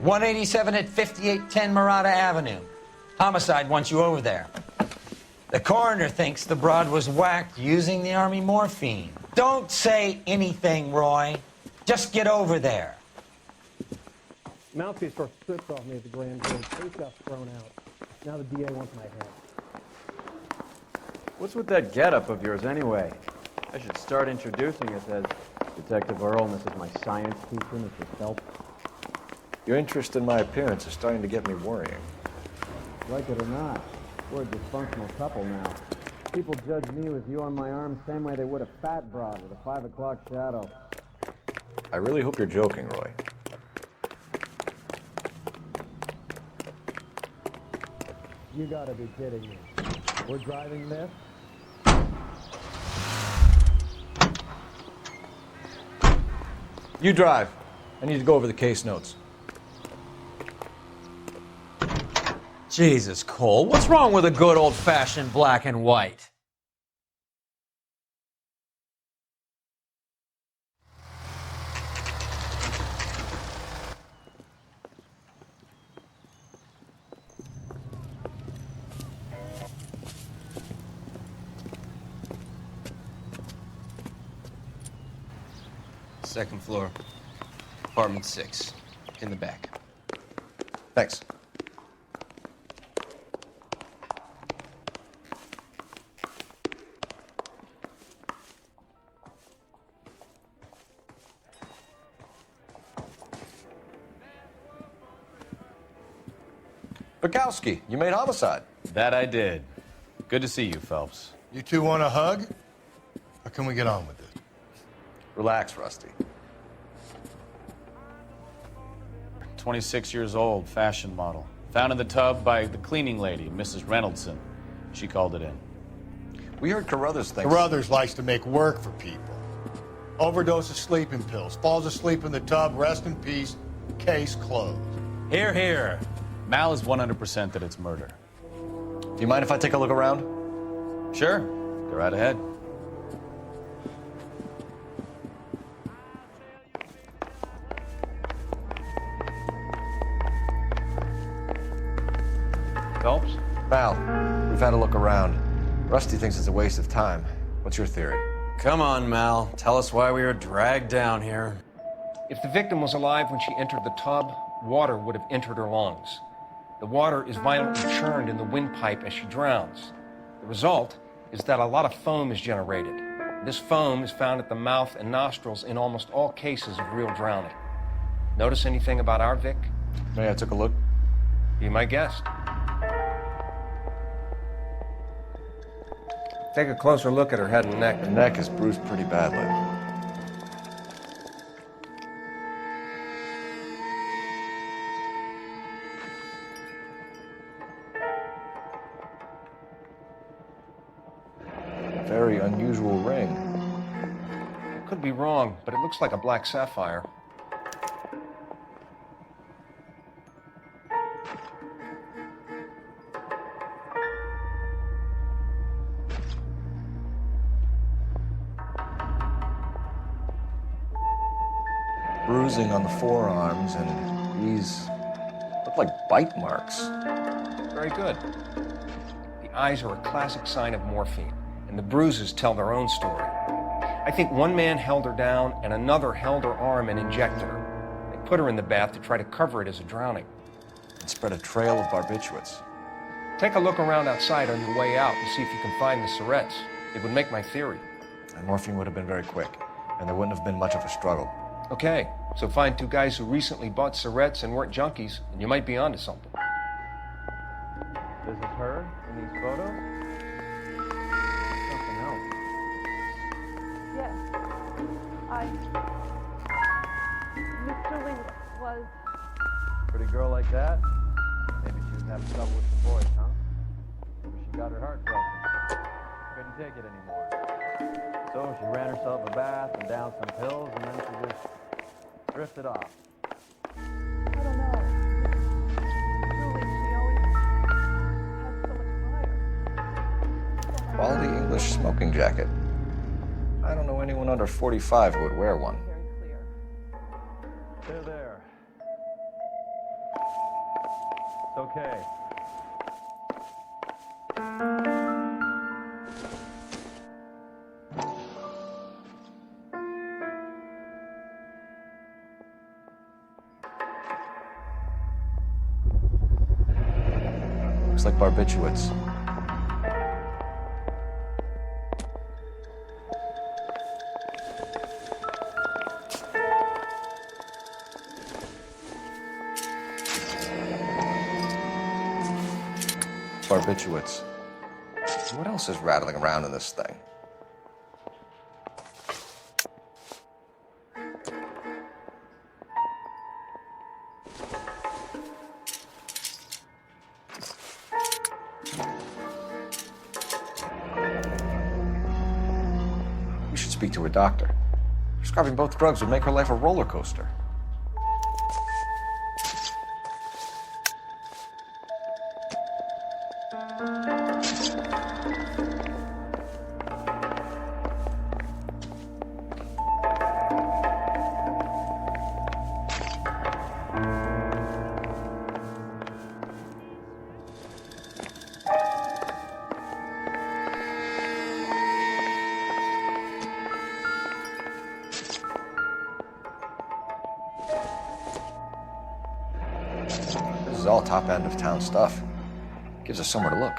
187 at 5810 Murata Avenue. Homicide wants you over there. The coroner thinks the broad was whacked using the Army morphine. Don't say anything, Roy. Just get over there. Mouthpiece first stripped off me at the grand jury. Case got thrown out. Now the DA wants my head. What's with that getup of yours anyway? I should start introducing us as Detective Earl, and this is my science teacher, Mr. Phelps. Your interest in my appearance is starting to get me worrying. Like it or not, we're a dysfunctional couple now. People judge me with you on my arm the same way they would a fat broad with a 5 o'clock shadow. I really hope you're joking, Roy. You gotta be kidding me. We're driving this? You drive. I need to go over the case notes. Jesus, Cole, what's wrong with a good old-fashioned black and white? Second floor, apartment 6, in the back. Thanks. Bukowski, you made homicide. That I did. Good to see you, Phelps. You two want a hug? Or can we get on with it? Relax, Rusty. 26 years old, fashion model. Found in the tub by the cleaning lady, Mrs. Reynoldson. She called it in. We heard Carruthers thinks... Carruthers likes to make work for people. Overdose of sleeping pills. Falls asleep in the tub. Rest in peace. Case closed. Here, here. Mal is 100% that it's murder. Do you mind if I take a look around? Sure. Go right ahead. Phelps? Val, we've had a look around. Rusty thinks it's a waste of time. What's your theory? Come on, Mal. Tell us why we were dragged down here. If the victim was alive when she entered the tub, water would have entered her lungs. The water is violently churned in the windpipe as she drowns. The result is that a lot of foam is generated. This foam is found at the mouth and nostrils in almost all cases of real drowning. Notice anything about our Vic? May I took a look? Be my guest. Take a closer look at her head and neck. The neck is bruised pretty badly. Very unusual ring. I could be wrong, but it looks like a black sapphire. Bruising on the forearms, and these look like bite marks. Very good. The eyes are a classic sign of morphine, and the bruises tell their own story. I think one man held her down and another held her arm and injected her. They put her in the bath to try to cover it as a drowning. And spread a trail of barbiturates. Take a look around outside on your way out and see if you can find the syrettes. It would make my theory. And morphine would have been very quick, and there wouldn't have been much of a struggle. Okay, so find two guys who recently bought syrettes and weren't junkies, and you might be onto something. This is her in these photos? Something else. Yes. Mr. Wing was... Pretty girl like that? Maybe she was having trouble with some boys, huh? Maybe she got her heart broken. Couldn't take it anymore. So she ran herself a bath and down some pills, and then she just drifted off. I don't know. Truly, she always had so much fire. Quality English smoking jacket. I don't know anyone under 45 who would wear one. Very clear. There, there. Okay. Looks like barbiturates. Barbiturates. What else is rattling around in this thing? We should speak to her doctor. Prescribing both drugs would make her life a roller coaster. This is all top end of town stuff. Gives us somewhere to look.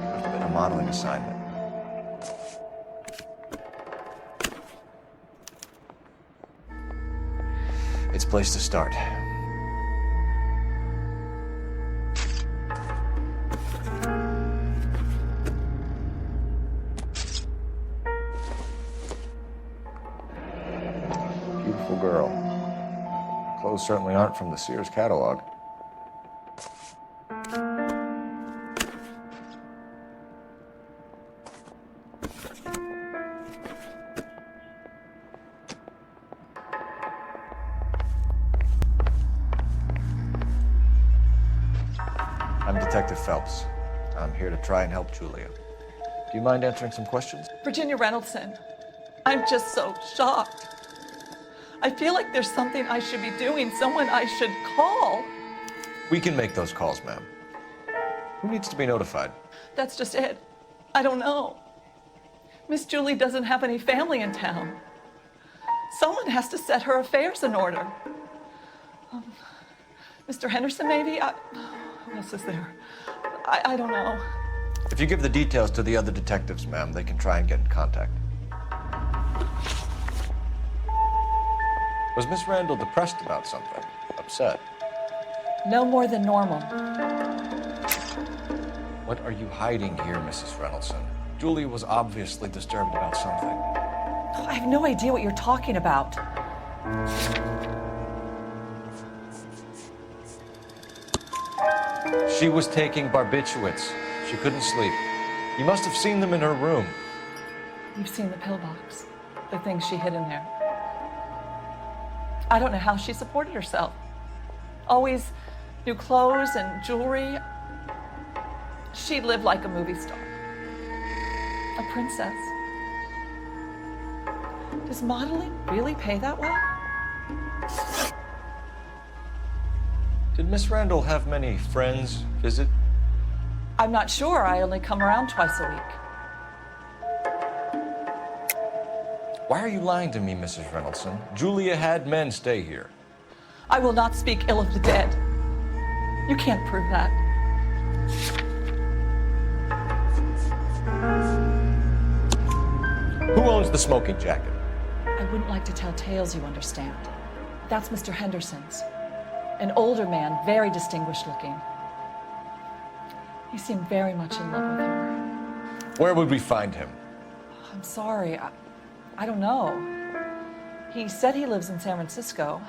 Must have been a modeling assignment. It's a place to start. Beautiful girl. Clothes certainly aren't from the Sears catalog. I'm Detective Phelps. I'm here to try and help Julia. Do you mind answering some questions? Virginia Reynoldson, I'm just so shocked. I feel like there's something I should be doing, someone I should call. We can make those calls, ma'am. Who needs to be notified? That's just it. I don't know. Miss Julie doesn't have any family in town. Someone has to set her affairs in order. Mr. Henderson, maybe? Who else is there? I don't know. If you give the details to the other detectives, ma'am, they can try and get in contact. Was Miss Randall depressed about something? Upset? No more than normal. What are you hiding here, Mrs. Reynoldson? Julia was obviously disturbed about something. I have no idea what you're talking about. She was taking barbiturates. She couldn't sleep. You must have seen them in her room. You've seen the pillbox, the things she hid in there. I don't know how she supported herself. Always new clothes and jewelry. She lived like a movie star. A princess. Does modeling really pay that well? Did Miss Randall have many friends visit? I'm not sure. I only come around twice a week. Why are you lying to me, Mrs. Reynoldson? Julia had men stay here. I will not speak ill of the dead. You can't prove that. Who owns the smoking jacket? I wouldn't like to tell tales, you understand. That's Mr. Henderson's. An older man, very distinguished looking. He seemed very much in love with her. Where would we find him? I'm sorry. I don't know. He said he lives in San Francisco.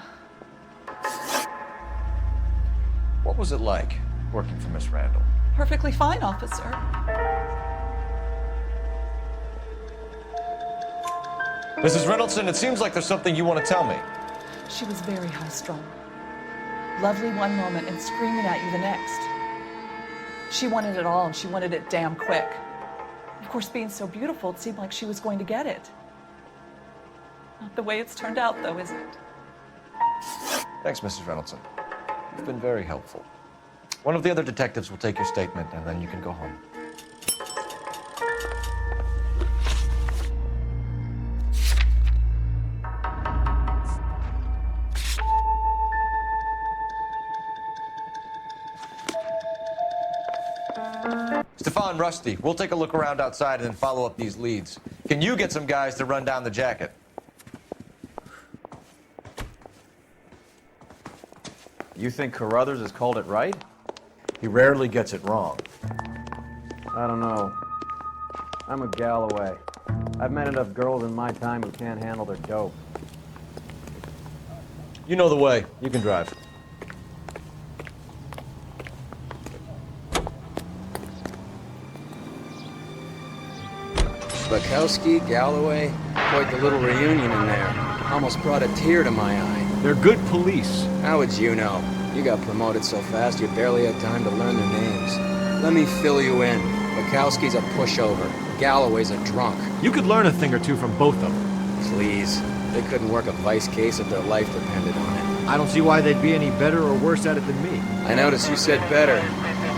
What was it like working for Miss Randall? Perfectly fine, officer. Mrs. Reynoldson, it seems like there's something you want to tell me. She was very high-strung. Lovely one moment and screaming at you the next. She wanted it all, and she wanted it damn quick. Of course, being so beautiful, it seemed like she was going to get it. Not the way it's turned out, though, is it? Thanks, Mrs. Reynolds. You've been very helpful. One of the other detectives will take your statement, and then you can go home. Stefan, Rusty, we'll take a look around outside and then follow up these leads. Can you get some guys to run down the jacket? You think Carruthers has called it right? He rarely gets it wrong. I don't know. I'm a Galloway. I've met enough girls in my time who can't handle their dope. You know the way. You can drive. Bukowski, Galloway, quite the little reunion in there. Almost brought a tear to my eye. They're good police. How would you know? You got promoted so fast you barely had time to learn their names. Let me fill you in. Bukowski's a pushover. Galloway's a drunk. You could learn a thing or two from both of them. Please. They couldn't work a vice case if their life depended on it. I don't see why they'd be any better or worse at it than me. I noticed you said better.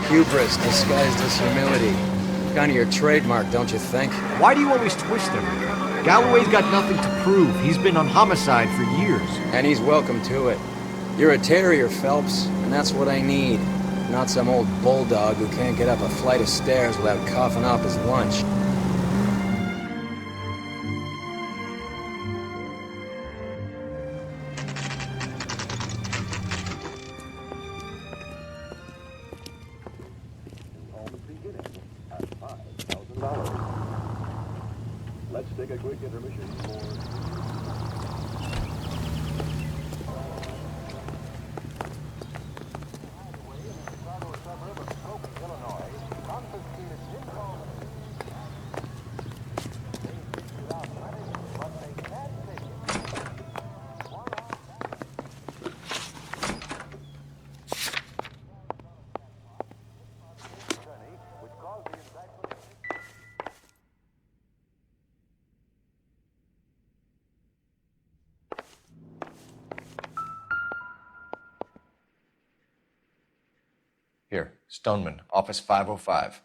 Hubris disguised as humility. Kind of your trademark, don't you think? Why do you always twist everything? Galloway's got nothing to prove. He's been on homicide for years. And he's welcome to it. You're a terrier, Phelps, and that's what I need. Not some old bulldog who can't get up a flight of stairs without coughing up his lunch. Let's take a quick intermission for... Here, Stoneman, office 505.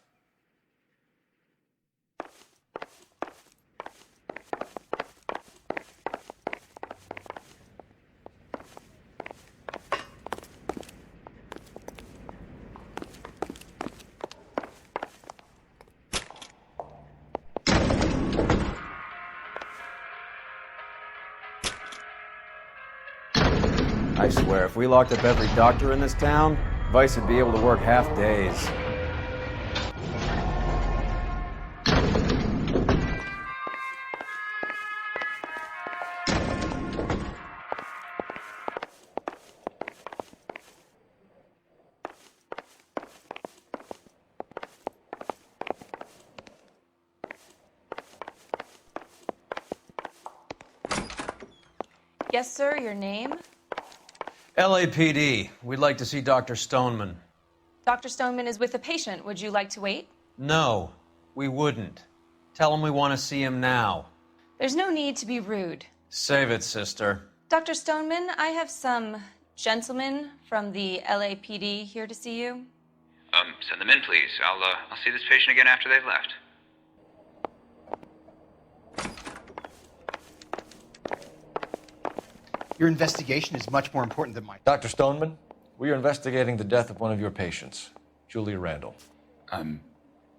I swear, if we locked up every doctor in this town, Vice would be able to work half days. Yes, sir, your name? LAPD. We'd like to see Dr. Stoneman. Dr. Stoneman is with a patient. Would you like to wait? No, we wouldn't. Tell him we want to see him now. There's no need to be rude. Save it, sister. Dr. Stoneman, I have some gentlemen from the LAPD here to see you. Send them in, please. I'll see this patient again after they've left. Your investigation is much more important than mine. Dr. Stoneman, we are investigating the death of one of your patients, Julia Randall. I'm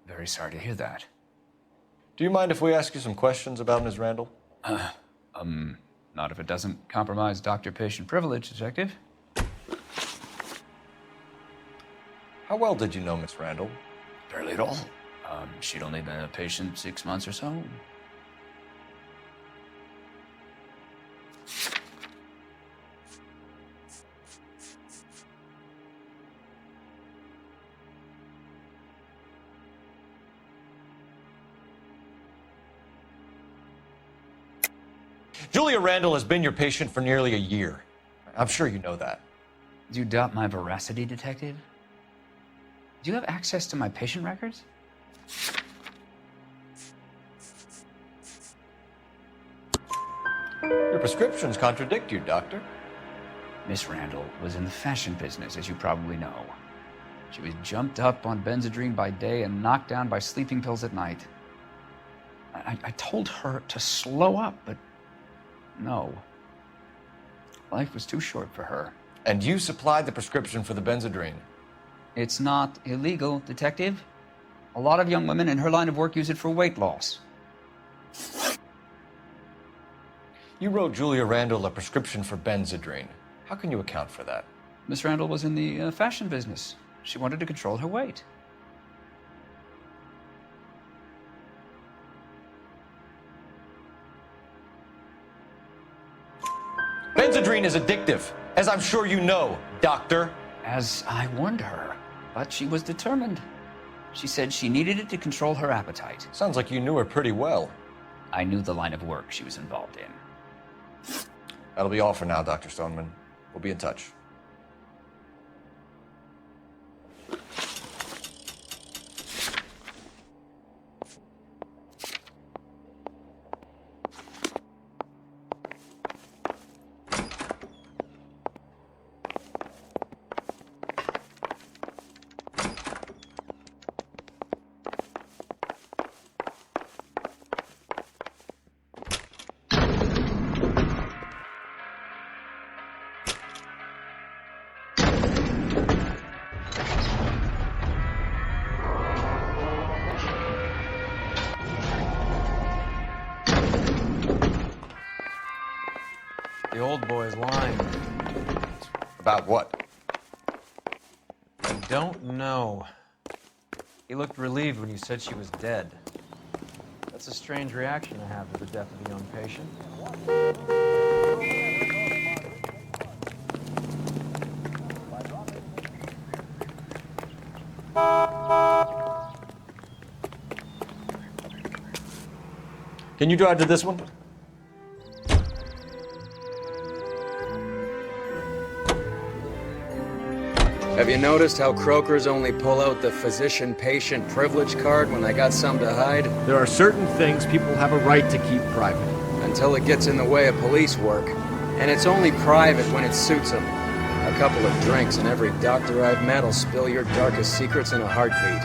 very sorry to hear that. Do you mind if we ask you some questions about Ms. Randall? Not if it doesn't compromise doctor-patient privilege, Detective. How well did you know Miss Randall? Barely at all. She'd only been a patient 6 months or so. Julia Randall has been your patient for nearly a year. I'm sure you know that. Do you doubt my veracity, Detective? Do you have access to my patient records? Your prescriptions contradict you, Doctor. Miss Randall was in the fashion business, as you probably know. She was jumped up on Benzedrine by day and knocked down by sleeping pills at night. I told her to slow up, but no. Life was too short for her. And you supplied the prescription for the Benzedrine. It's not illegal, Detective. A lot of young women in her line of work use it for weight loss. You wrote Julia Randall a prescription for Benzedrine. How can you account for that? Miss Randall was in the fashion business. She wanted to control her weight. Benzedrine is addictive, as I'm sure you know, Doctor. As I warned her, but she was determined. She said she needed it to control her appetite. Sounds like you knew her pretty well. I knew the line of work she was involved in. That'll be all for now, Dr. Stoneman. We'll be in touch. The old boy's lying. About what? I don't know. He looked relieved when you said she was dead. That's a strange reaction to have to the death of a young patient. Can you drive to this one? Have you noticed how Croakers only pull out the physician-patient privilege card when they got something to hide? There are certain things people have a right to keep private. Until it gets in the way of police work. And it's only private when it suits them. A couple of drinks and every doctor I've met will spill your darkest secrets in a heartbeat.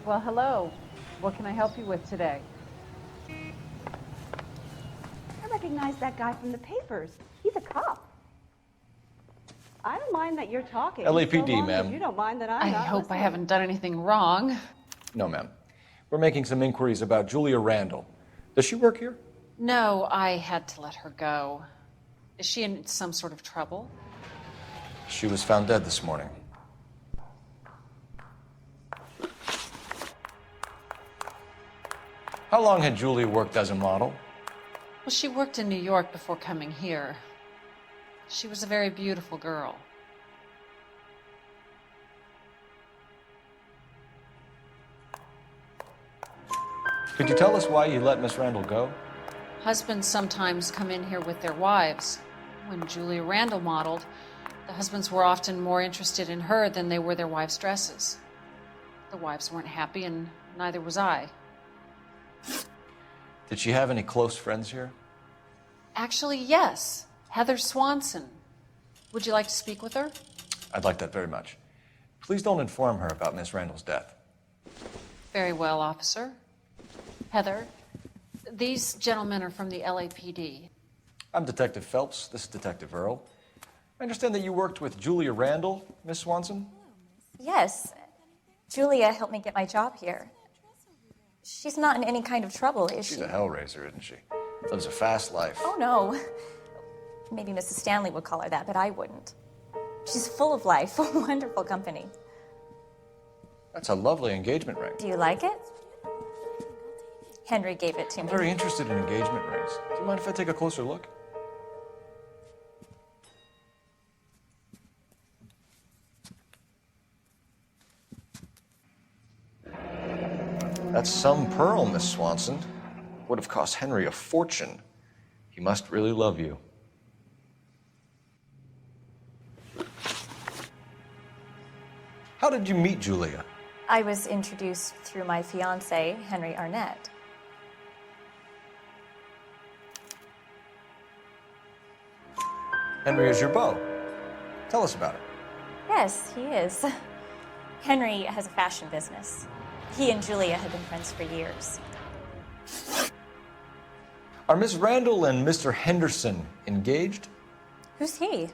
Well, hello. What can I help you with today? I recognize that guy from the papers. He's a cop. I don't mind that you're talking. LAPD, so long ma'am. as you don't mind that I'm I not hope I listening. haven't done anything wrong. No, ma'am. We're making some inquiries about Julia Randall. Does she work here? No, I had to let her go. Is she in some sort of trouble? She was found dead this morning. How long had Julia worked as a model? Well, she worked in New York before coming here. She was a very beautiful girl. Could you tell us why you let Miss Randall go? Husbands sometimes come in here with their wives. When Julia Randall modeled, the husbands were often more interested in her than they were their wives' dresses. The wives weren't happy, and neither was I. Did she have any close friends here? Actually, yes. Heather Swanson. Would you like to speak with her? I'd like that very much. Please don't inform her about Miss Randall's death. Very well, officer. Heather, these gentlemen are from the LAPD. I'm Detective Phelps. This is Detective Earl. I understand that you worked with Julia Randall, Miss Swanson? Yes. Julia helped me get my job here. She's not in any kind of trouble, is she? She's a hellraiser, isn't she? Lives a fast life. Oh, no. Maybe Mrs. Stanley would call her that, but I wouldn't. She's full of life, a wonderful company. That's a lovely engagement ring. Do you like it? Henry gave it to I'm me. very interested in engagement rings. Do you mind if I take a closer look? That's some pearl, Miss Swanson. Would have cost Henry a fortune. He must really love you. How did you meet Julia? I was introduced through my fiancé, Henry Arnett. Henry is your beau. Tell us about it. Yes, he is. Henry has a fashion business. He and Julia have been friends for years. Are Miss Randall and Mr. Henderson engaged? Who's he?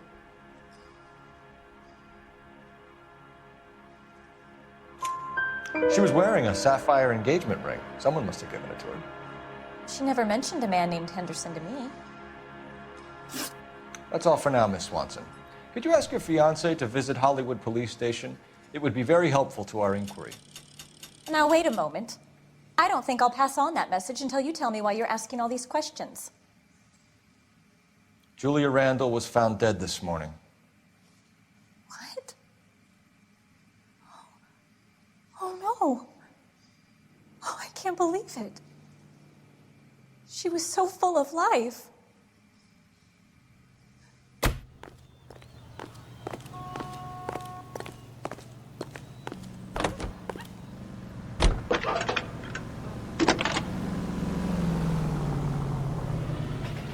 She was wearing a sapphire engagement ring. Someone must have given it to her. She never mentioned a man named Henderson to me. That's all for now, Miss Swanson. Could you ask your fiancé to visit Hollywood Police Station? It would be very helpful to our inquiry. Now, wait a moment. I don't think I'll pass on that message until you tell me why you're asking all these questions. Julia Randall was found dead this morning. What? Oh, no. Oh, I can't believe it. She was so full of life.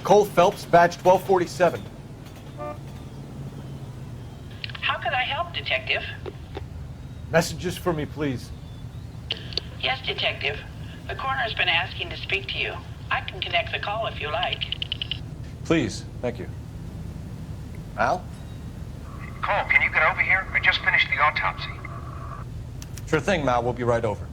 Cole Phelps, badge 1247. How can I help, Detective? Messages for me, please. Yes, Detective. The coroner's been asking to speak to you. I can connect the call if you like. Please, thank you. Al? Cole, can you get over here? I just finished the autopsy. Sure thing, Mal. We'll be right over.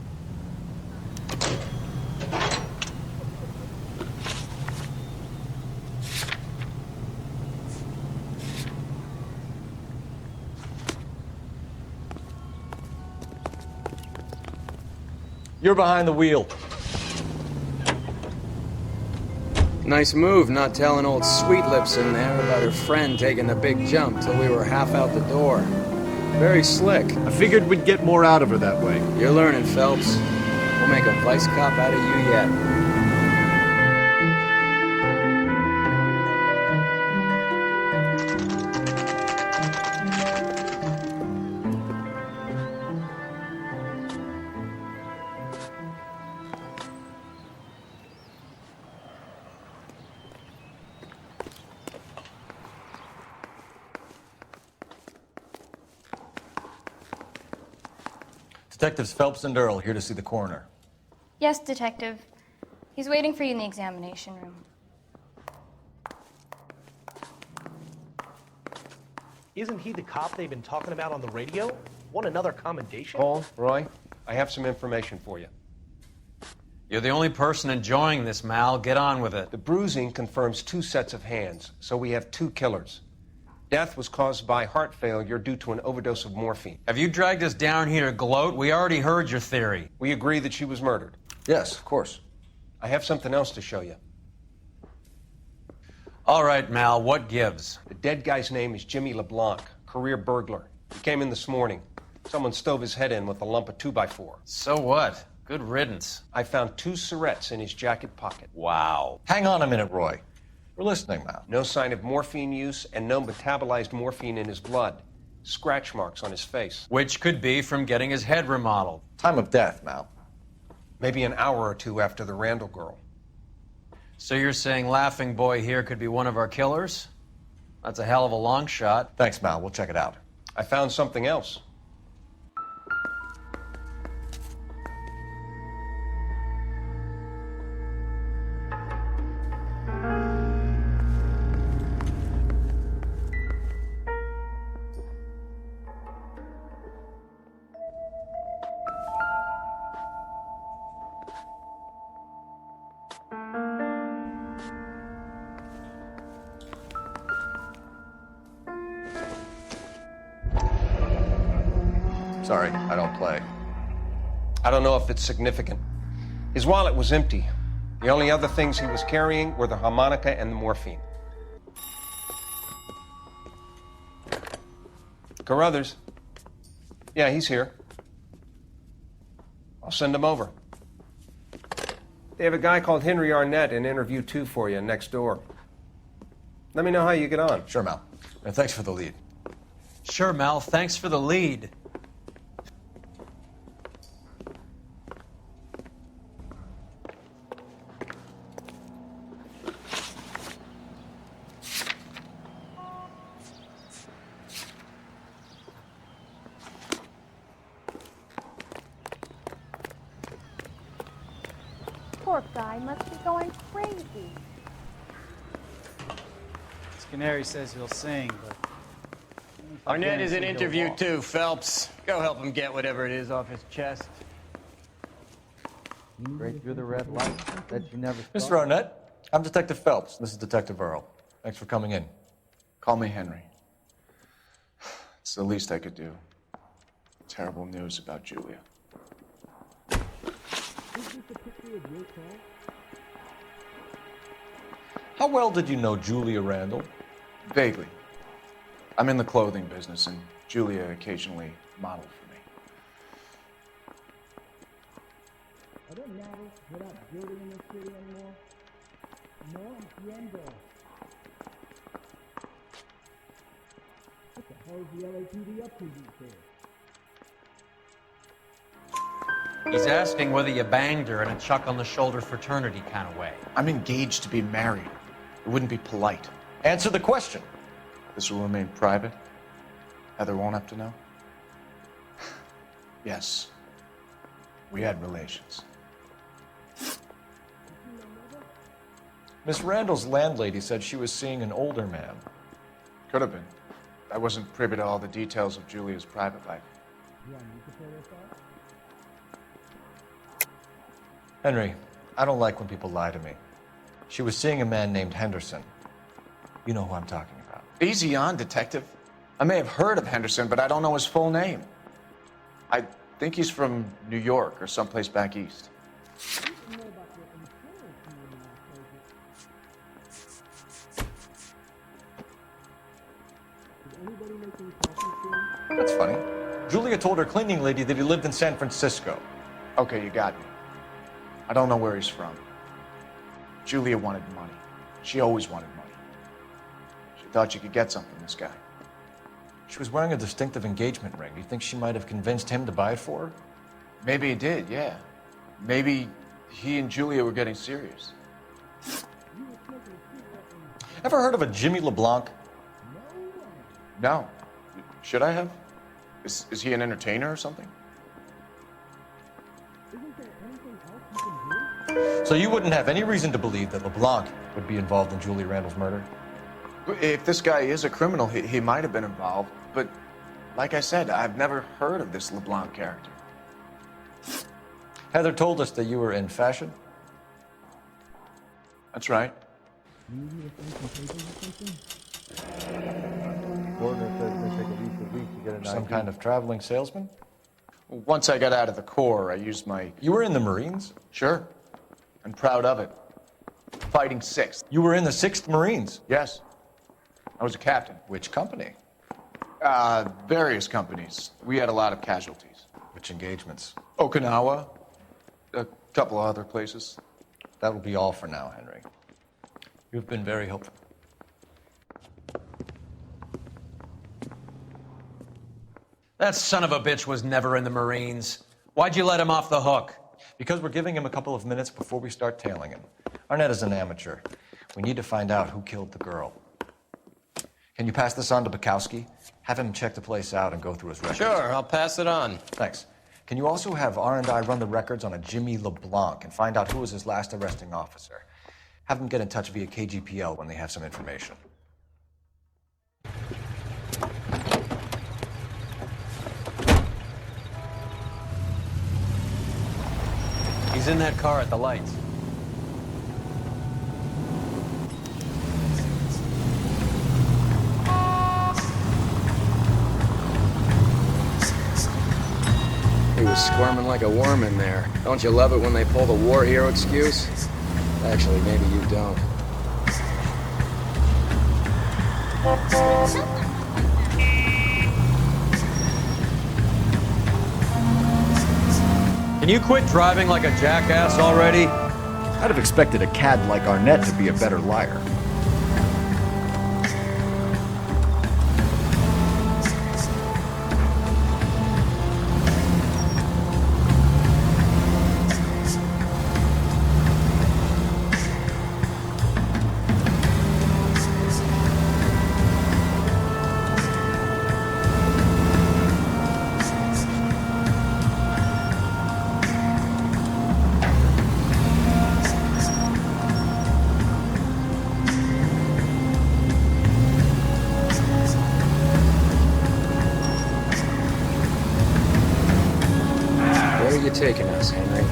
You're behind the wheel. Nice move not telling old Sweet Lips in there about her friend taking the big jump till we were half out the door. Very slick. I figured we'd get more out of her that way. You're learning, Phelps. We'll make a vice cop out of you yet. Detectives Phelps and Earl here to see the coroner. Yes, Detective. He's waiting for you in the examination room. Isn't he the cop they've been talking about on the radio? Want another commendation? Paul, Roy, I have some information for you. You're the only person enjoying this, Mal. Get on with it. The bruising confirms 2 sets of hands, so we have 2 killers. Death was caused by heart failure due to an overdose of morphine. Have you dragged us down here to gloat? We already heard your theory. We agree that she was murdered. Yes, of course. I have something else to show you. All right, Mal, what gives? The dead guy's name is Jimmy LeBlanc, career burglar. He came in this morning. Someone stove his head in with a lump of 2x4. So what? Good riddance. I found 2 syrettes in his jacket pocket. Wow. Hang on a minute, Roy. We're listening now. No sign of morphine use and no metabolized morphine in his blood. Scratch marks on his face. Which could be from getting his head remodeled. Time of death, Mal. Maybe an hour or 2 after the Randall girl. So you're saying Laughing Boy here could be one of our killers? That's a hell of a long shot. Thanks, Mal. We'll check it out. I found something else. Sorry, I don't play. I don't know if it's significant. His wallet was empty. The only other things he was carrying were the harmonica and the morphine. Carruthers. Yeah, he's here. I'll send him over. They have a guy called Henry Arnett in interview 2 for you next door. Let me know how you get on. Sure, Mal. And thanks for the lead. Sure, Mal. Thanks for the lead. Poor guy must be going crazy. Canary says he'll sing, but... Arnett is in interview 2, Phelps. Go help him get whatever it is off his chest. Straight through the red light that you never saw. Mr. Arnett, I'm Detective Phelps. This is Detective Earl. Thanks for coming in. Call me Henry. It's the least I could do. Terrible news about Julia. How well did you know Julia Randall? Vaguely. I'm in the clothing business, and Julia occasionally modeled for me. Are there novels without building in this city anymore? No entiendo. What the hell is the LAPD up to these days? He's asking whether you banged her in a chuck-on-the-shoulder fraternity kind of way. I'm engaged to be married. It wouldn't be polite. Answer the question. This will remain private? Heather won't have to know? Yes. We had relations. Miss Randall's landlady said she was seeing an older man. Could have been. I wasn't privy to all the details of Julia's private life. Henry, I don't like when people lie to me. She was seeing a man named Henderson. You know who I'm talking about. Easy on, Detective. I may have heard of Henderson, but I don't know his full name. I think he's from New York or someplace back east. That's funny. Julia told her cleaning lady that he lived in San Francisco. Okay, you got me. I don't know where he's from. Julia wanted money. She always wanted money. She thought she could get something from this guy. She was wearing a distinctive engagement ring. Do you think she might have convinced him to buy it for her? Maybe he did, yeah. Maybe he and Julia were getting serious. Ever heard of a Jimmy LeBlanc? No. Should I have? Is he an entertainer or something? So you wouldn't have any reason to believe that LeBlanc would be involved in Julie Randall's murder? If this guy is a criminal, he might have been involved. But like I said, I've never heard of this LeBlanc character. Heather told us that you were in fashion. That's right. Some kind of traveling salesman? Once I got out of the Corps, I used my... You were in the Marines? Sure. And proud of it. Fighting 6th. You were in the 6th Marines? Yes. I was a captain. Which company? Various companies. We had a lot of casualties. Which engagements? Okinawa. A couple of other places. That will be all for now, Henry. You've been very helpful. That son of a bitch was never in the Marines. Why'd you let him off the hook? Because we're giving him a couple of minutes before we start tailing him. Arnett is an amateur. We need to find out who killed the girl. Can you pass this on to Bukowski? Have him check the place out and go through his records. Sure, I'll pass it on. Thanks. Can you also have R&I run the records on a Jimmy LeBlanc and find out who was his last arresting officer? Have them get in touch via KGPL when they have some information. He's in that car at the lights. He was squirming like a worm in there. Don't you love it when they pull the war hero excuse? Actually, maybe you don't. Can you quit driving like a jackass already? I'd have expected a cad like Arnett to be a better liar. Where are you taking us, Henry?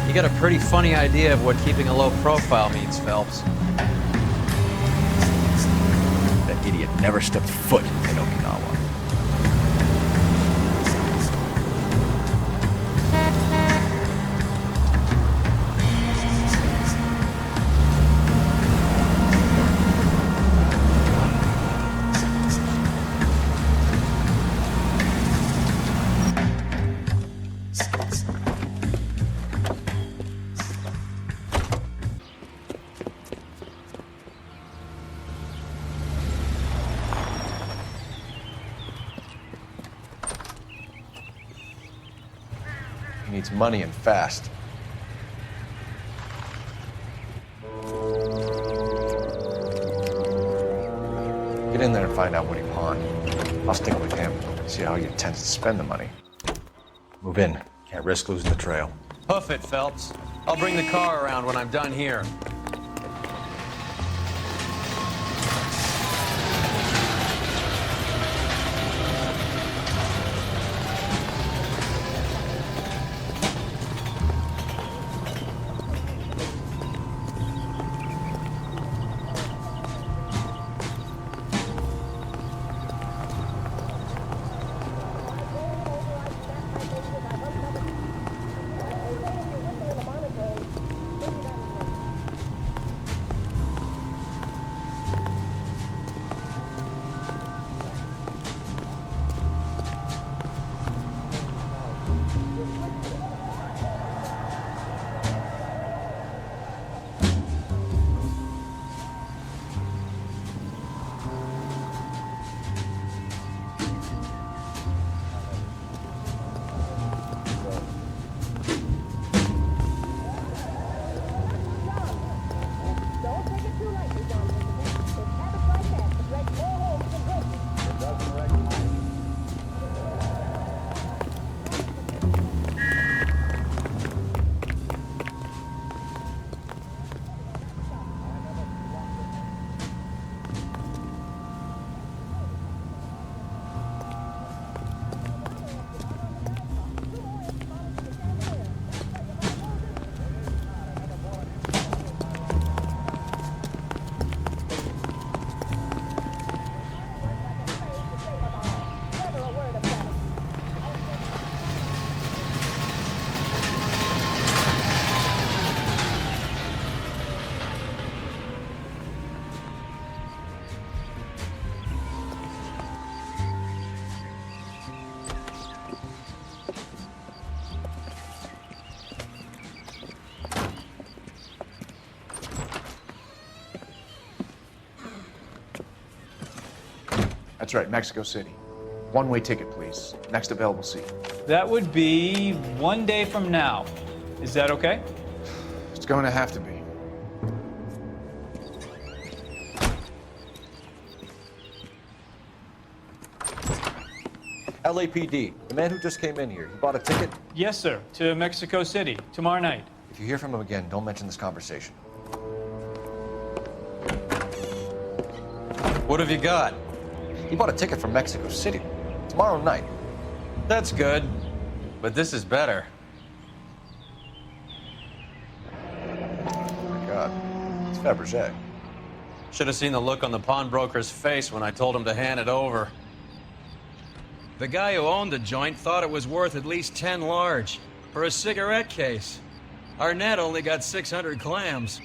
You got a pretty funny idea of what keeping a low profile means, Phelps. That idiot never stepped foot in Okinawa. He needs money and fast. Get in there and find out what he pawned. I'll stick with him, see how he intends to spend the money. Move in. Can't risk losing the trail. Hoof it, Phelps. I'll bring the car around when I'm done here. That's right, Mexico City. One-way ticket, please. Next available seat. That would be 1 day from now. Is that okay? It's going to have to be. LAPD, the man who just came in here, he bought a ticket? Yes, sir. To Mexico City, tomorrow night. If you hear from him again, don't mention this conversation. What have you got? He bought a ticket from Mexico City. Tomorrow night. That's good. But this is better. Oh my God. It's Fabergé. Should have seen the look on the pawnbroker's face when I told him to hand it over. The guy who owned the joint thought it was worth at least 10 large for a cigarette case. Arnett only got 600 clams.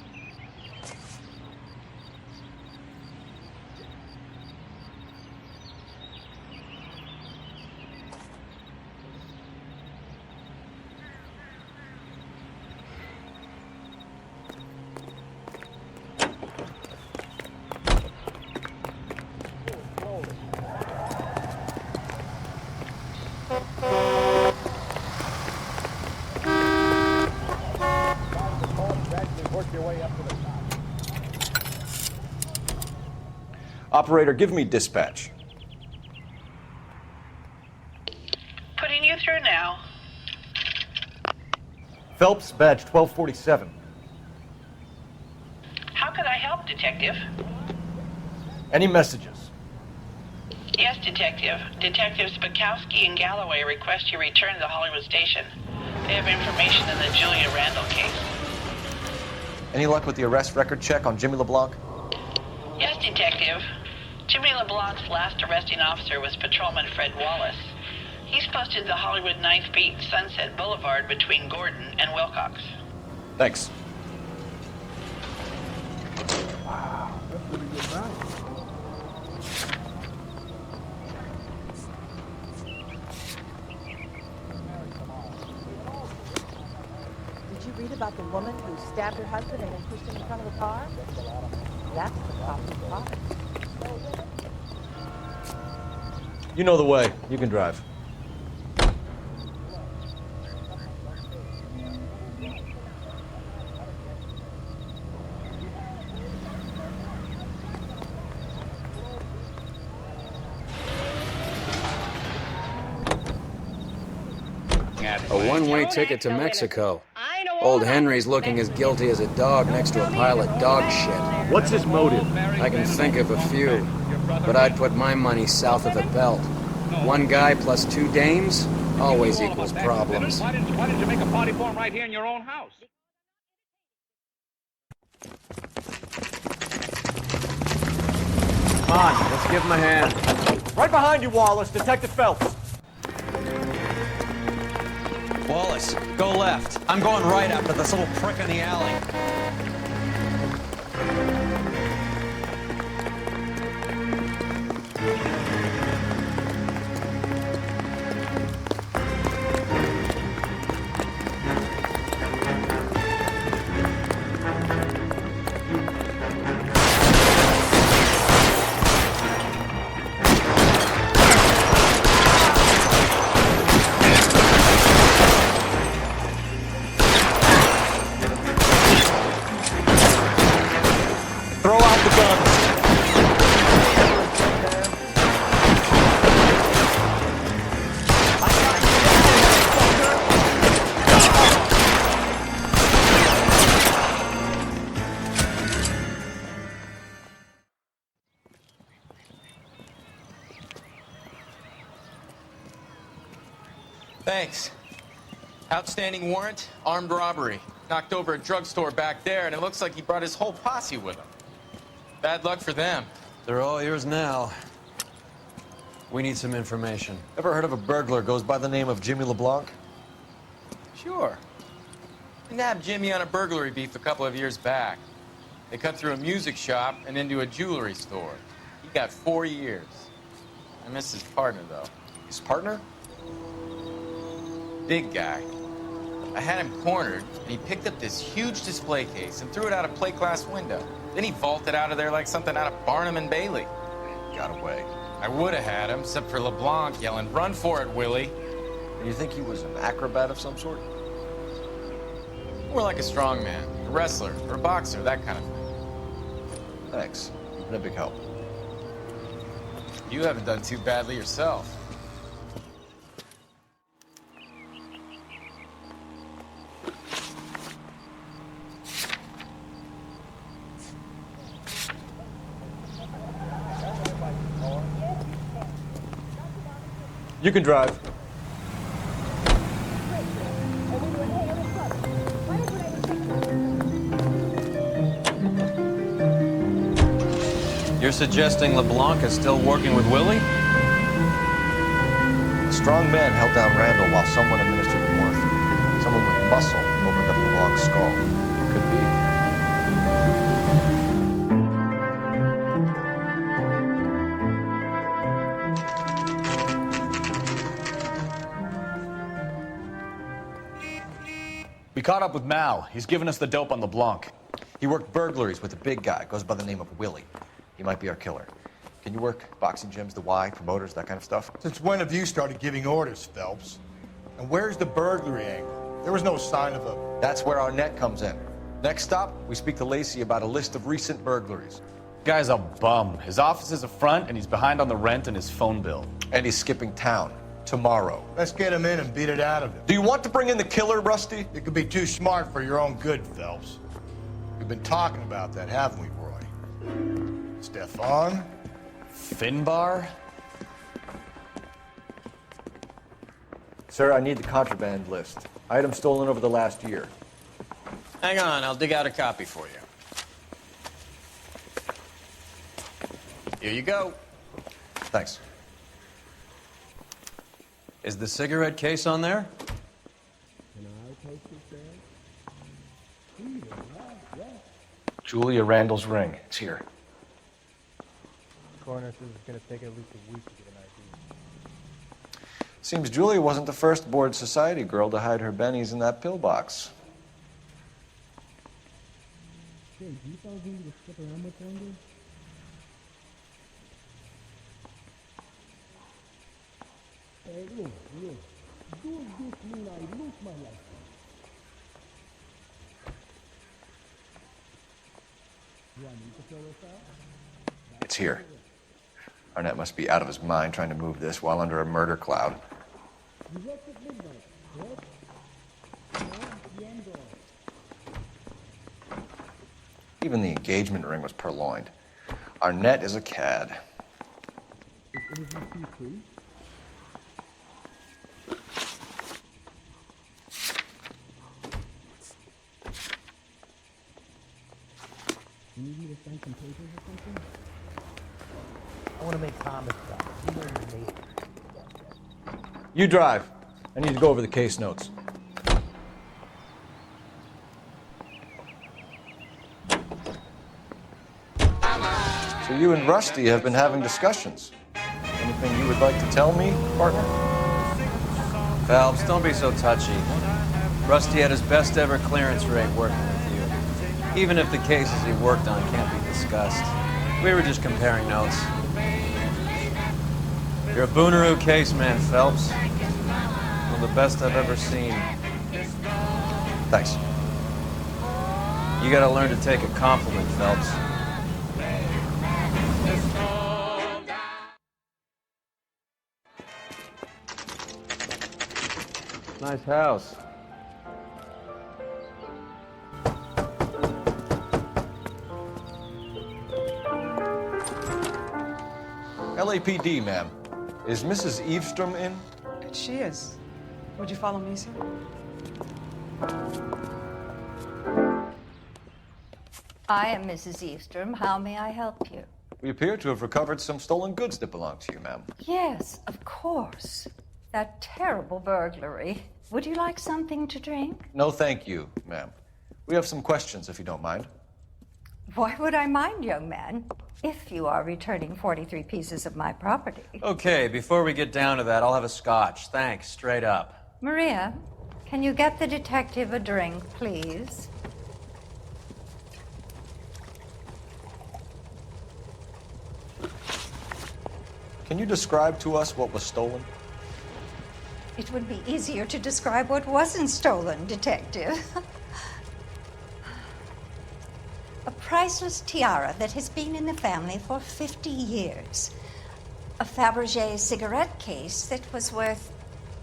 Operator, give me dispatch. Putting you through now. Phelps, badge 1247. How could I help, Detective? Any messages? Yes, Detective. Detectives Bukowski and Galloway request you return to the Hollywood station. They have information in the Julia Randall case. Any luck with the arrest record check on Jimmy LeBlanc? Yes, Detective. Jimmy LeBlanc's last arresting officer was Patrolman Fred Wallace. He's posted the Hollywood 9th Beat Sunset Boulevard between Gordon and Wilcox. Thanks. Wow, that's really good value. Did you read about the woman who stabbed her husband and then pushed him in front of a car? That's the cops' problem. You know the way. You can drive. A one-way ticket to Mexico. Old Henry's looking as guilty as a dog next to a pile of dog shit. What's his motive? I can think of a few, but I'd put my money south of the belt. One guy plus two dames always equals problems. Why didn't you make a party for him right here in your own house? Come on, let's give him a hand. Right behind you, Wallace. Detective Phelps. Wallace, go left. I'm going right after this little prick in the alley. Thanks. Outstanding warrant, armed robbery. Knocked over a drugstore back there, and it looks like he brought his whole posse with him. Bad luck for them. They're all yours now. We need some information. Ever heard of a burglar goes by the name of Jimmy LeBlanc? Sure. We nabbed Jimmy on a burglary beef a couple of years back. They cut through a music shop and into a jewelry store. He got 4 years. I miss his partner, though. His partner? Big guy. I had him cornered, and he picked up this huge display case and threw it out a plate glass window. Then he vaulted out of there like something out of Barnum and Bailey. Got away. I would have had him, except for LeBlanc yelling, "Run for it, Willie." You think he was an acrobat of some sort? More like a strongman, a wrestler, or a boxer, that kind of thing. Thanks. You've been a big help. You haven't done too badly yourself. You can drive. You're suggesting LeBlanc is still working with Willie? A strong man held down Randall while someone administered morphine. Someone with muscle opened up LeBlanc's skull. Could be. We caught up with Mal. He's given us the dope on LeBlanc. He worked burglaries with a big guy. Goes by the name of Willie. He might be our killer. Can you work boxing gyms, the Y, promoters, that kind of stuff? Since when have you started giving orders, Phelps? And where's the burglary angle? There was no sign of a... That's where our net comes in. Next stop, we speak to Lacey about a list of recent burglaries. Guy's a bum. His office is a front, and he's behind on the rent and his phone bill. And he's skipping town. Tomorrow. Let's get him in and beat it out of him. Do you want to bring in the killer, Rusty? You could be too smart for your own good, Phelps. We've been talking about that, haven't we, Roy? Stefan? Finbar? Sir, I need the contraband list. Items stolen over the last year. Hang on, I'll dig out a copy for you. Here you go. Thanks. Is the cigarette case on there? Julia Randall's ring. It's here. Coroner says it's going to take at least a week to get an ID. Seems Julia wasn't the first bored society girl to hide her bennies in that pillbox. Hey, do you fellas need me to skip around much longer? Hey, look. Do this mean I lose my life? Do I need to fill this out? It's here. Arnett must be out of his mind trying to move this while under a murder cloud. You left at midnight, correct? Even the engagement ring was purloined. Arnett is a cad. Is interview free? You need me to sign some papers or something? I want to make Thomas stop. You know you made it. You drive. I need to go over the case notes. So you and Rusty have been having discussions. Anything you would like to tell me, partner? Phelps, don't be so touchy. Rusty had his best ever clearance rate working with you. Even if the cases he worked on can't be discussed. We were just comparing notes. You're a Booneroo case man, Phelps. One of the best I've ever seen. Thanks. You gotta learn to take a compliment, Phelps. Nice house. LAPD, ma'am. Is Mrs. Eavestrom in? She is. Would you follow me, sir? I am Mrs. Eavestrom. How may I help you? We appear to have recovered some stolen goods that belong to you, ma'am. Yes, of course. That terrible burglary. Would you like something to drink? No, thank you, ma'am. We have some questions, if you don't mind. Why would I mind, young man, if you are returning 43 pieces of my property? Okay, before we get down to that, I'll have a scotch. Thanks, straight up. Maria, can you get the detective a drink, please? Can you describe to us what was stolen? It would be easier to describe what wasn't stolen, Detective. A priceless tiara that has been in the family for 50 years. A Fabergé cigarette case that was worth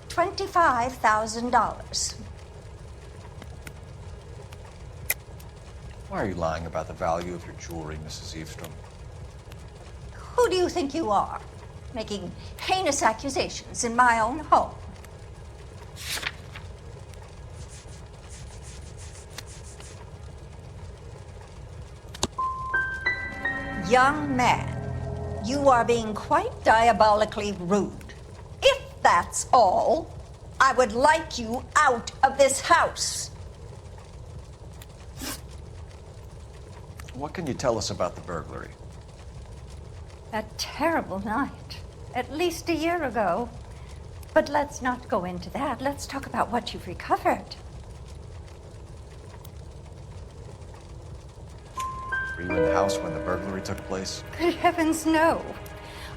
$25,000. Why are you lying about the value of your jewelry, Mrs. Eavestrom? Who do you think you are? making heinous accusations in my own home. Young man, you are being quite diabolically rude. If that's all, I would like you out of this house. What can you tell us about the burglary? That terrible night, at least a year ago. But let's not go into that. Let's talk about what you've recovered. Were you in the house when the burglary took place? Good heavens, no.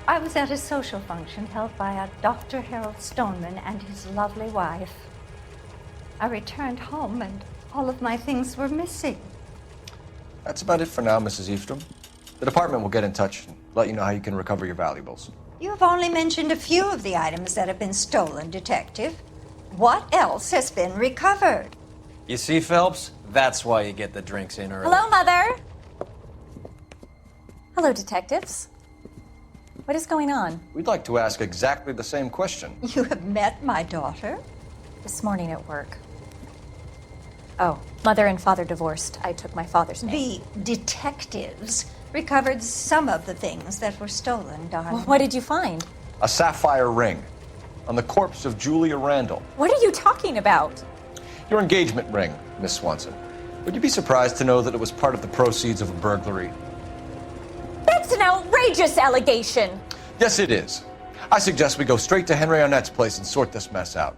I was at a social function held by a Dr. Harold Stoneman and his lovely wife. I returned home and all of my things were missing. That's about it for now, Mrs. Eastrom. The department will get in touch and let you know how you can recover your valuables. You've only mentioned a few of the items that have been stolen, Detective. What else has been recovered? You see, Phelps? That's why you get the drinks in early. Hello, Mother. Hello, detectives. What is going on? We'd like to ask exactly the same question. You have met my daughter? This morning at work. Oh, mother and father divorced. I took my father's name. The detectives recovered some of the things that were stolen, darling. Well, what did you find? A sapphire ring on the corpse of Julia Randall. What are you talking about? Your engagement ring, Miss Swanson. Would you be surprised to know that it was part of the proceeds of a burglary? That's an outrageous allegation. Yes, it is. I suggest we go straight to Henry Arnett's place and sort this mess out.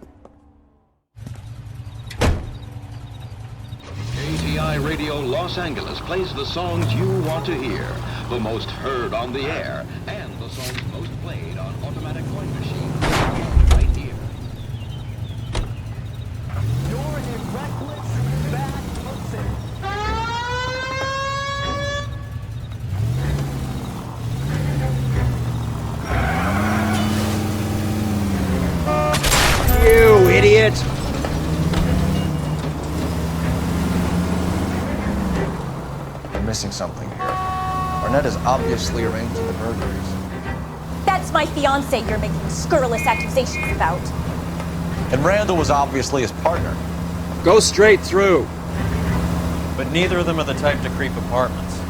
KTI Radio Los Angeles plays the songs you want to hear, the most heard on the air, and the songs most played on automatic coin machines. Right here. You're a reckless, bad person. You idiot! We're missing something here. Arnett is obviously arranging the burglaries. That's my fiance you're making scurrilous accusations about. And Randall was obviously his partner. Go straight through. But neither of them are the type to creep apartments.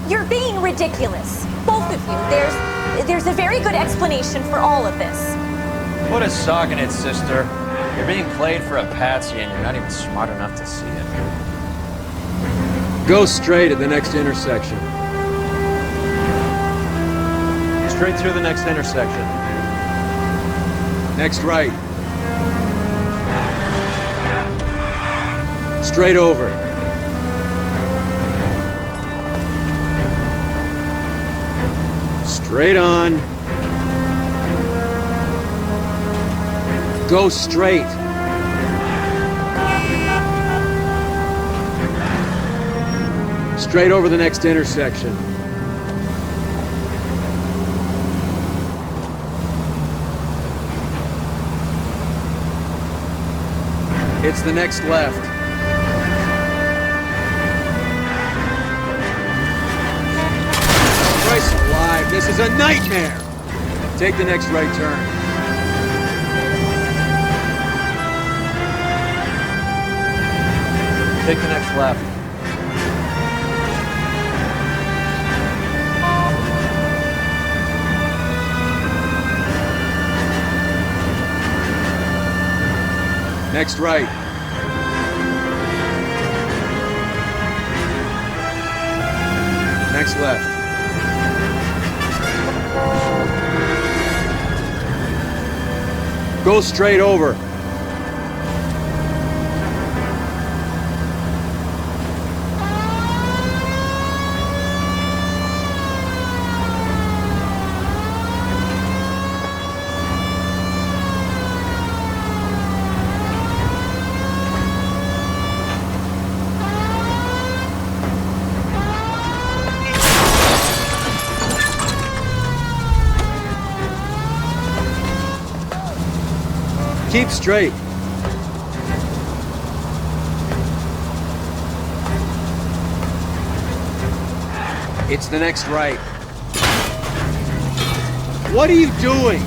You're being ridiculous. Both of you. There's a very good explanation for all of this. What a sock in it, sister. You're being played for a patsy and you're not even smart enough to see it. Go straight at the next intersection. Straight through the next intersection. Next right. Straight over. Straight on. Go straight. Straight over the next intersection. It's the next left. Christ alive, this is a nightmare! Take the next right turn. Take the next left. Next right. Next left. Go straight over. Keep straight. It's the next right. What are you doing?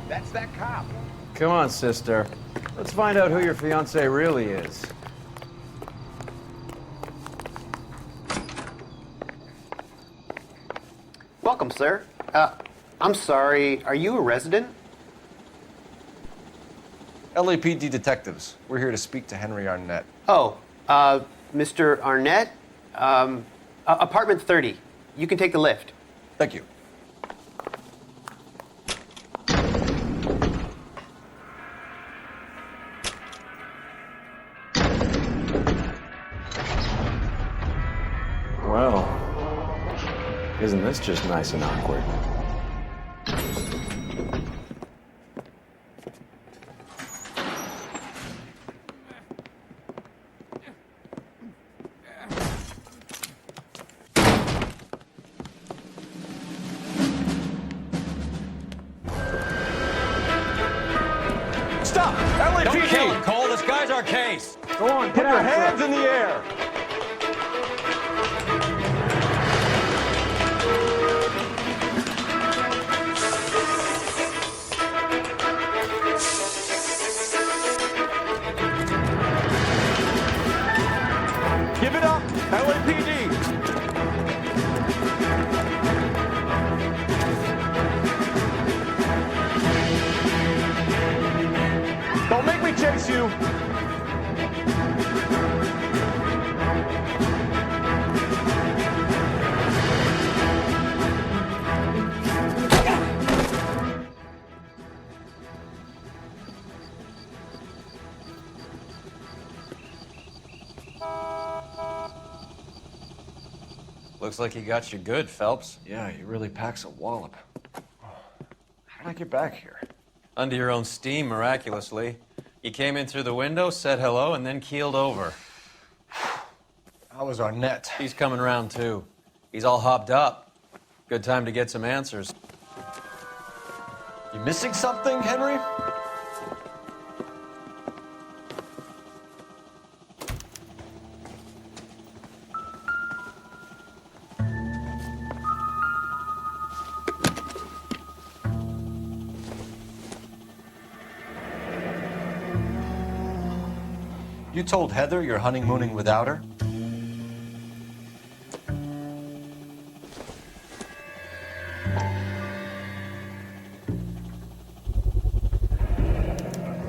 That's that cop. Come on, sister. Let's find out who your fiancé really is. Welcome, sir. I'm sorry, are you a resident? LAPD detectives. We're here to speak to Henry Arnett. Oh, Mr. Arnett? Apartment 30. You can take the lift. Thank you. Well, isn't this just nice and awkward? Stop! LAPD! Don't kill him, Cole. This guy's our case. Go on, Put your hands in the air. Give it up, LAPD! Don't make me chase you! Looks like he got you good, Phelps. Yeah, he really packs a wallop. How did I get back here? Under your own steam, miraculously. You came in through the window, said hello, and then keeled over. How was Arnett? He's coming round, too. He's all hopped up. Good time to get some answers. You missing something, Henry? You told Heather you're honeymooning without her?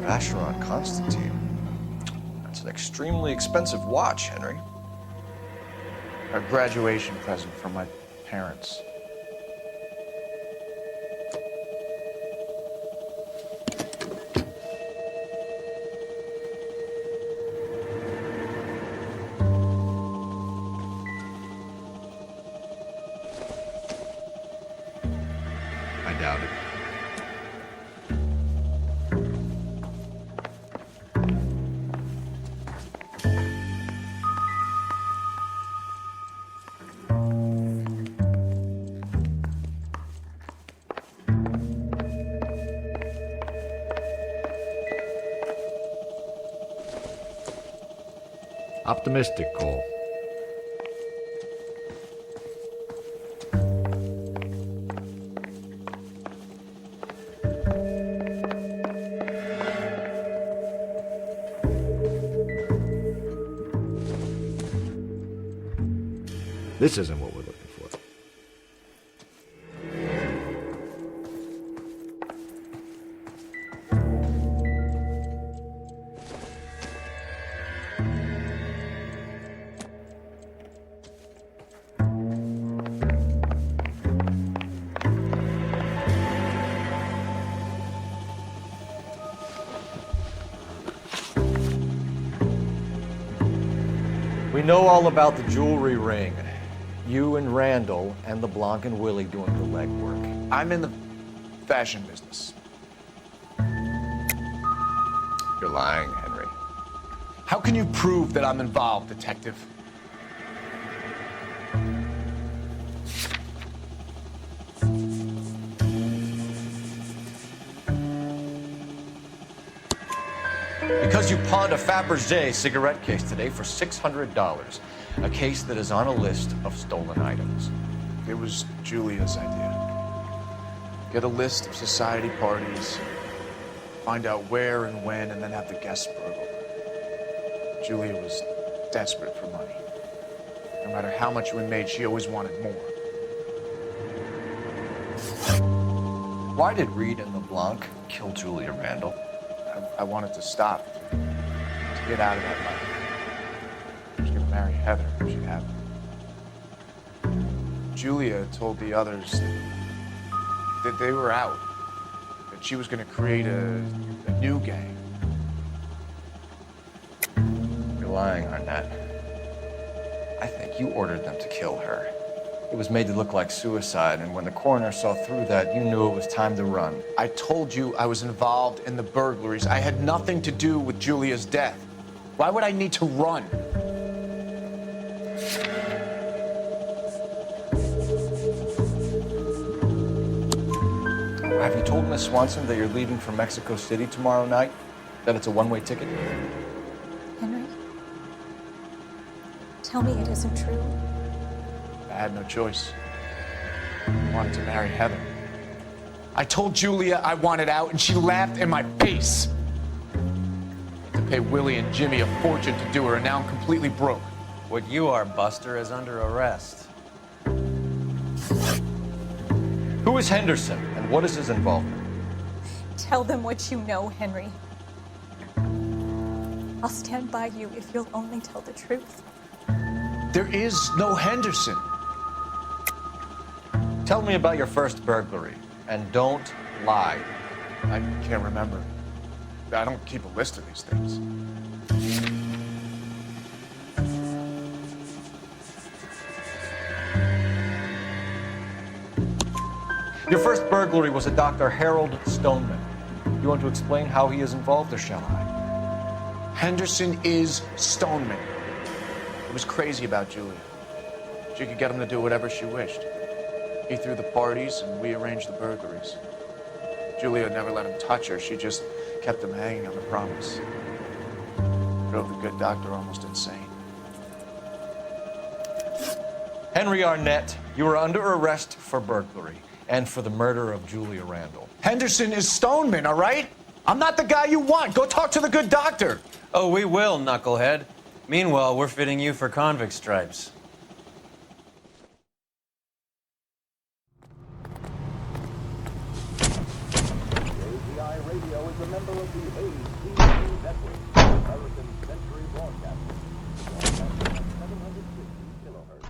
Vacheron Constantine. That's an extremely expensive watch, Henry. A graduation present from my parents. I doubt it. Optimistic, Cole. This isn't what we're looking for. We know all about the jewelry ring. You and Randall and LeBlanc and Willie doing the legwork. I'm in the fashion business. You're lying, Henry. How can you prove that I'm involved, detective? Because you pawned a Fabergé cigarette case today for $600. A case that is on a list of stolen items. It was Julia's idea. Get a list of society parties, find out where and when, and then have the guests burgled. Julia was desperate for money. No matter how much we made, she always wanted more. Why did Reed and LeBlanc kill Julia Randall? I wanted to stop, to get out of that life. I was going to marry Heather if she'd have it. Julia told the others that they were out, that she was going to create a new gang. You're lying, Arnett. I think you ordered them to kill her. It was made to look like suicide, and when the coroner saw through that, you knew it was time to run. I told you I was involved in the burglaries. I had nothing to do with Julia's death. Why would I need to run? Have you told Miss Swanson that you're leaving for Mexico City tomorrow night? That it's a one-way ticket? Henry? Tell me it isn't true. I had no choice. I wanted to marry Heather. I told Julia I wanted out, and she laughed in my face. To pay Willie and Jimmy a fortune to do her, and now I'm completely broke. What you are, Buster, is under arrest. Who is Henderson, and what is his involvement? Tell them what you know, Henry. I'll stand by you if you'll only tell the truth. There is no Henderson. Tell me about your first burglary, and don't lie. I can't remember. I don't keep a list of these things. Your first burglary was a Dr. Harold Stoneman. You want to explain how he is involved, or shall I? Henderson is Stoneman. He was crazy about Julia. She could get him to do whatever she wished. He threw the parties, and we arranged the burglaries. Julia never let him touch her. She just kept him hanging on the promise. Drove the good doctor almost insane. Henry Arnett, you are under arrest for burglary and for the murder of Julia Randall. Henderson is Stoneman, all right? I'm not the guy you want. Go talk to the good doctor. Oh, we will, knucklehead. Meanwhile, we're fitting you for convict stripes. Radio is a member of the ACC network, American Century Broadcasting, broadcasting at 760 kilohertz.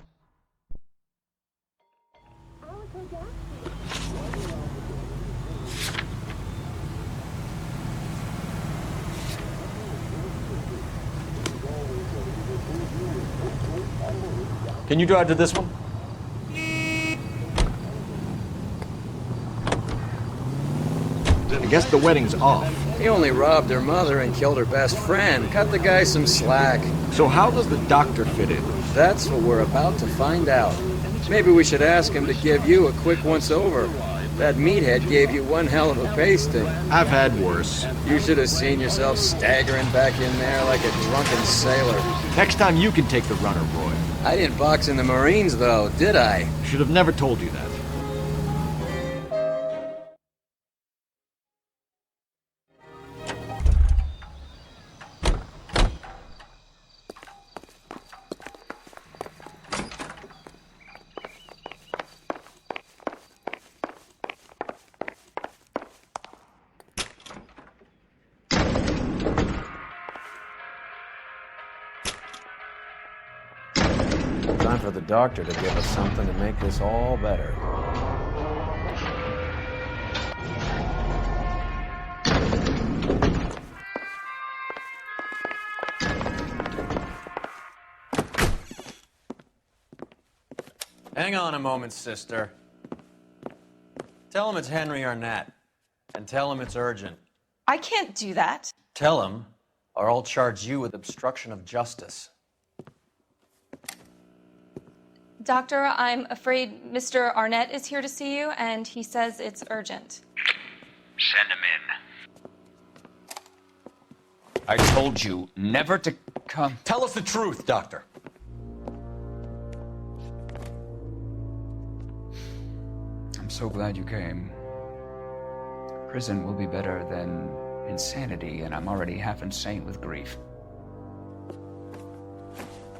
Can you drive to this one? I guess the wedding's off. He only robbed her mother and killed her best friend. Cut the guy some slack. So how does the doctor fit in? That's what we're about to find out. Maybe we should ask him to give you a quick once-over. That meathead gave you one hell of a pasting. I've had worse. You should have seen yourself staggering back in there like a drunken sailor. Next time you can take the runner, Roy. I didn't box in the Marines, though, did I? Should have never told you that. Time for the doctor to give us something to make this all better. Hang on a moment, sister. Tell him it's Henry Arnett, and tell him it's urgent. I can't do that. Tell him, or I'll charge you with obstruction of justice. Doctor, I'm afraid Mr. Arnett is here to see you, and he says it's urgent. Send him in. I told you never to come. Tell us the truth, Doctor. I'm so glad you came. Prison will be better than insanity, and I'm already half insane with grief.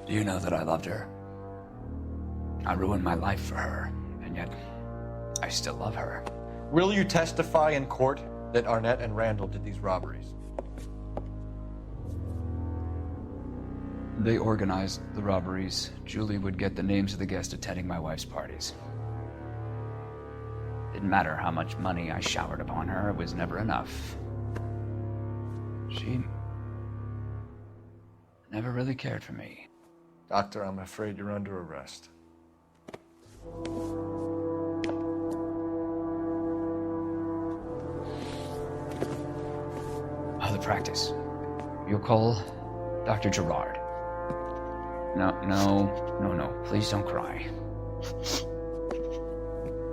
Do you know that I loved her? I ruined my life for her, and yet I still love her. Will you testify in court that Arnett and Randall did these robberies? They organized the robberies. Julie would get the names of the guests attending my wife's parties. Didn't matter how much money I showered upon her, it was never enough. She never really cared for me. Doctor, I'm afraid you're under arrest. Other practice. You'll call Dr. Gerard. No. Please don't cry.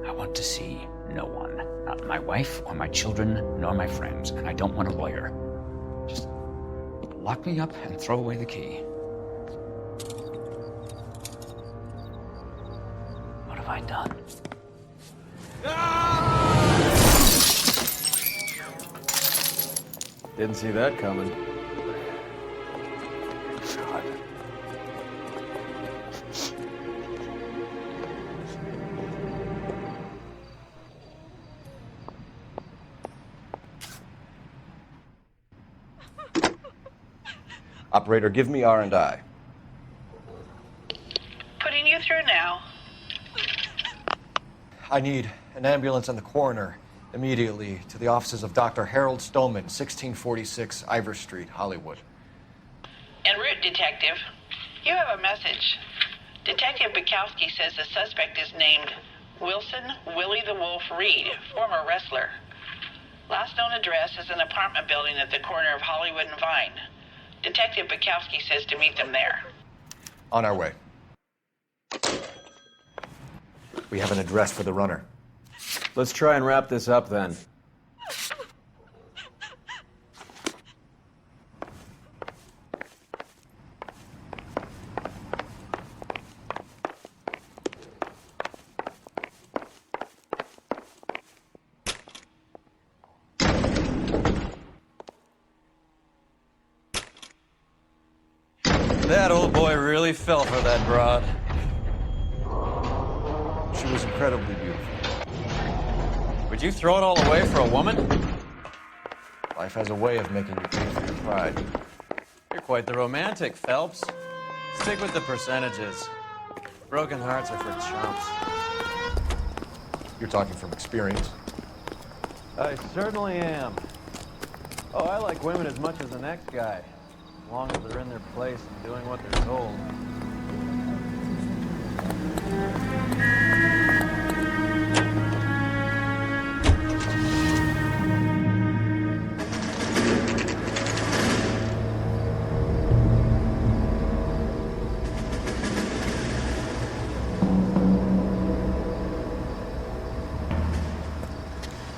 I want to see no one. Not my wife or my children, nor my friends. And I don't want a lawyer. Just lock me up and throw away the key. What have I done? Didn't see that coming. God. Operator, give me R&I. Putting you through now. I need an ambulance and the coroner immediately to the offices of Dr. Harold Stoneman, 1646 Ivor Street, Hollywood. En route, Detective. You have a message. Detective Bukowski says the suspect is named Wilson Willie the Wolf Reed, former wrestler. Last known address is an apartment building at the corner of Hollywood and Vine. Detective Bukowski says to meet them there. On our way. We have an address for the runner. Let's try and wrap this up then. That old boy really fell for that broad. She was incredibly beautiful. Would you throw it all away for a woman? Life has a way of making you pay for your pride. You're quite the romantic, Phelps. Stick with the percentages. Broken hearts are for chumps. You're talking from experience. I certainly am. Oh, I like women as much as the next guy. As long as they're in their place and doing what they're told.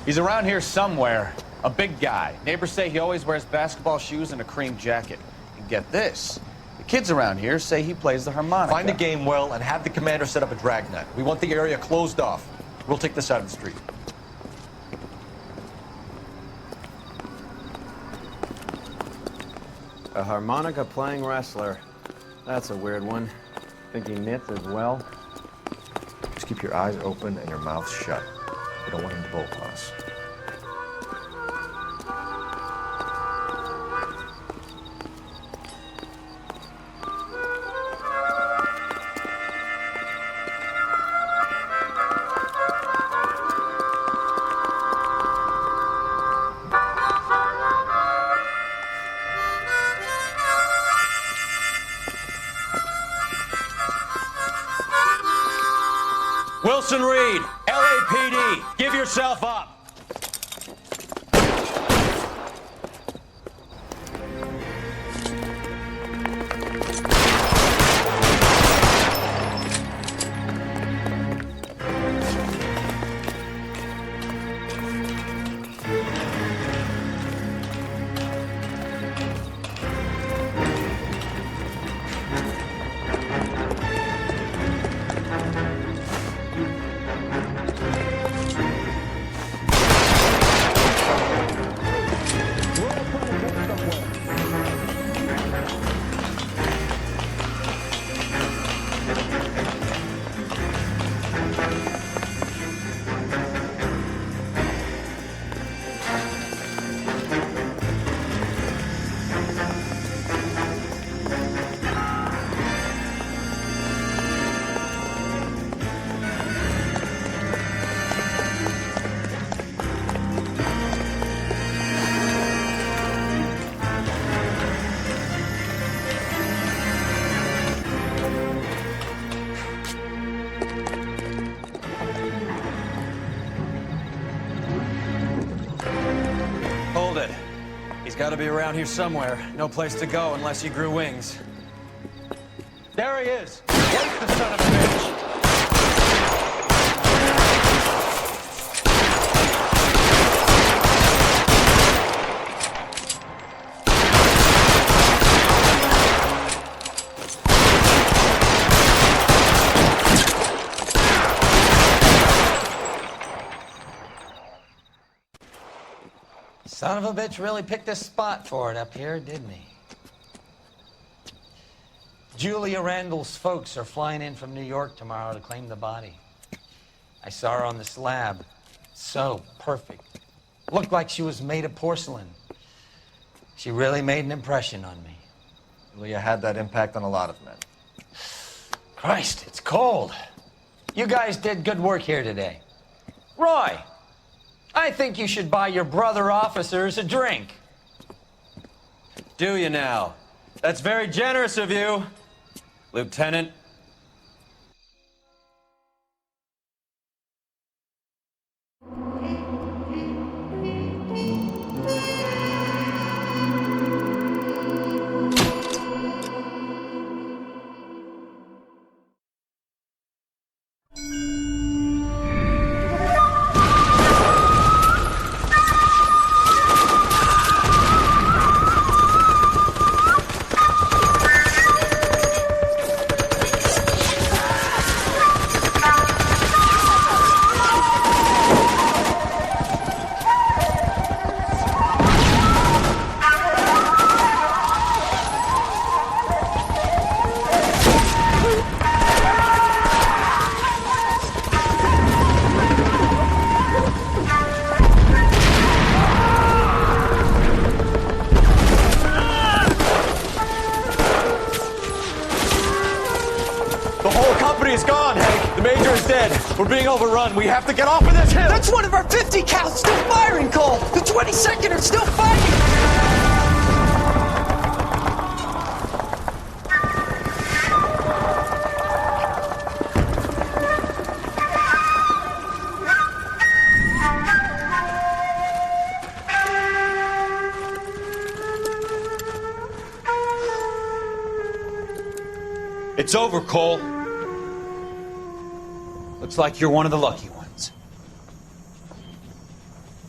He's around here somewhere. A big guy. Neighbors say he always wears basketball shoes and a cream jacket. And get this. The kids around here say he plays the harmonica. Find the game well and have the commander set up a dragnet. We want the area closed off. We'll take this out of the street. A harmonica playing wrestler. That's a weird one. Think he knits as well? Just keep your eyes open and your mouth shut. We don't want him to bolt on us. Wilson Reed, LAPD, give yourself up. got to be around here somewhere. No place to go unless he grew wings. There he is! Wait, the son of a bitch! Son of a bitch really picked a spot for it up here, didn't he? Julia Randall's folks are flying in from New York tomorrow to claim the body. I saw her on the slab. So perfect. Looked like she was made of porcelain. She really made an impression on me. Julia had that impact on a lot of men. Christ, it's cold. You guys did good work here today. Roy, I think you should buy your brother officers a drink. Do you now? That's very generous of you, Lieutenant. We're being overrun. We have to get off of this hill. That's one of our 50 cows still firing, Cole. The 22nd are still fighting. It's over, Cole. Looks like you're one of the lucky ones.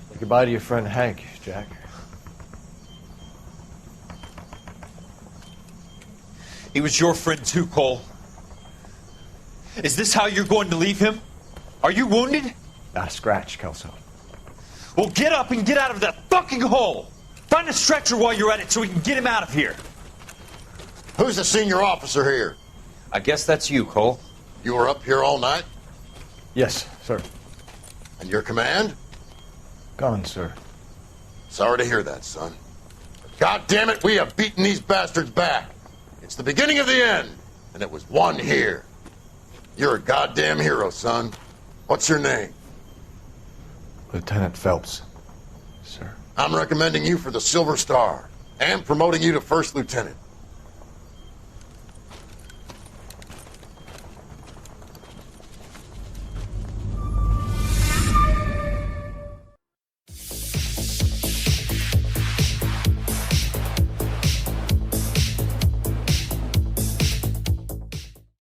Say goodbye to your friend Hank, Jack. He was your friend too, Cole. Is this how you're going to leave him? Are you wounded? Not a scratch, Kelso. Well, get up and get out of that fucking hole! Find a stretcher while you're at it so we can get him out of here. Who's the senior officer here? I guess that's you, Cole. You were up here all night? Yes, sir. And your command? Gone, sir. Sorry to hear that, son. God damn it, we have beaten these bastards back. It's the beginning of the end, and it was one here. You're a goddamn hero, son. What's your name? Lieutenant Phelps, sir. I'm recommending you for the Silver Star and promoting you to First Lieutenant.